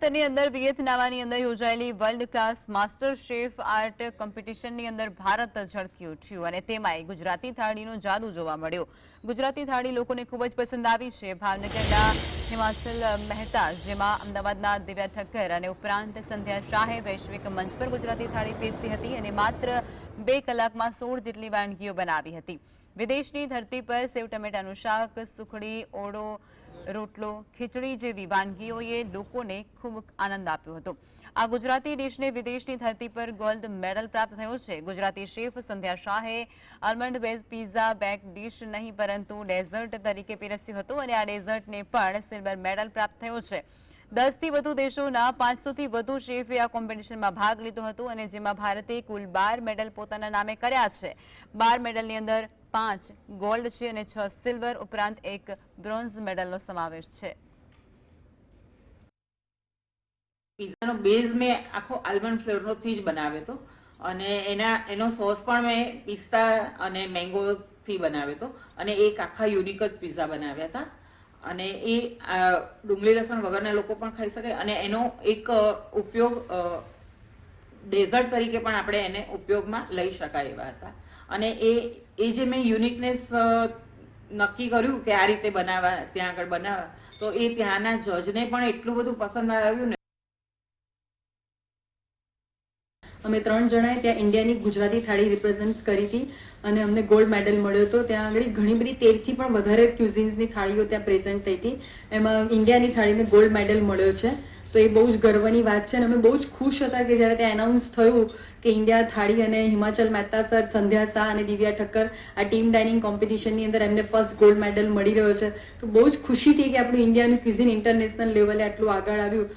તેની અંદર વિયેતનામની અંદર યોજાયેલી world class master chef art કોમ્પિટિશનની અંદર ભારત ઝળકી ઉઠ્યું અને તેમાંય ગુજરાતી થાળીનો જાદુ જોવા મળ્યો। ગુજરાતી થાળી લોકોને ખૂબ જ પસંદ આવી છે। ભાવનગરના હિમાચલ મહેતા, જેમાં અમદાવાદના દિવ્યા ઠક્કર અને ઉપરાંત સંધ્યા શાહે વૈશ્વિક મંચ પર ગુજરાતી થાળી પીરસી હતી અને માત્ર 2 કલાકમાં 16 જેટલી વાનગીઓ બનાવી હતી। વિદેશની ધરતી પર સેવ ટમેટાનું શાક, સુખડી, ઓળો, રોટલો, ખીચડી જેવી વાનગીઓએ લોકોને ખૂબ આનંદ આપ્યો હતો। આ ગુજરાતી ડિશને વિદેશની ધરતી પર ગોલ્ડ મેડલ પ્રાપ્ત થયો છે। ગુજરાતી શેફ સંધ્યા શાહે almond base pizza back dish નહીં પરંતુ ડેઝર્ટ તરીકે પીરસ્યું હતું અને આ ડેઝર્ટને પણ સિલ્વર મેડલ પ્રાપ્ત થયો છે। 10થી વધુ દેશોના 500થી વધુ શેફે આ કોમ્પિટિશનમાં ભાગ લીધો હતો અને જેમાં ભારતે કુલ 12 મેડલ પોતાના નામે કર્યા છે। 12 મેડલની અંદર 5 ગોલ્ડ છે અને 6 સિલ્વર ઉપરાંત 1 બ્રોન્ઝ મેડલનો સમાવેશ છે। પિઝાનો બેઝ મેં આખો આલમંડ ફ્લેવરથી જ બનાવ્યો હતો અને એનો સોસ પણ મેં પિસ્તા અને મેંગોથી બનાવ્યો હતો અને એક આખા યુનિક જ પિઝા બનાવ્યા હતા અને એ ડુંગળી લસણ વગરના લોકો પણ ખાઈ શકે અને એનો એક ઉપયોગ ડેઝર્ટ તરીકે પણ આપણે એને ઉપયોગમાં લઈ શકાય એવા હતા અને એ જે મેં યુનિકનેસ નક્કી કર્યું કે આ રીતે બનાવવા, ત્યાં આગળ બનાવવા, તો એ ત્યાંના જજને પણ એટલું બધું પસંદ આવ્યું ને। અમે 3 જણાએ ત્યાં ઇન્ડિયાની ગુજરાતી થાળી રિપ્રેઝન્ટ કરી હતી અને અમને ગોલ્ડ મેડલ મળ્યો હતો। ત્યાં આગળ ઘણી બધી 13થી પણ વધારે ક્યુઝિન્સની થાળીઓ ત્યાં પ્રેઝન્ટ થઈ હતી। એમાં ઇન્ડિયાની થાળીને ગોલ્ડ મેડલ મળ્યો છે, તો એ બહુ જ ગર્વની વાત છે અને અમે બહુ જ ખુશ હતા કે જ્યારે ત્યાં એનાઉન્સ થયું કે ઇન્ડિયા થાળી અને હિમાચલ મહેતા સર, સંધ્યા શાહ અને દિવ્યા ઠક્કર આ ટીમ ડાઇનિંગ કોમ્પિટિશનની અંદર એમને ફર્સ્ટ ગોલ્ડ મેડલ મળી રહ્યો છે, તો બહુ જ ખુશી થઈ કે આપણું ઇન્ડિયાનું ક્યુઝિન ઇન્ટરનેશનલ લેવલે આટલું આગળ આવ્યું।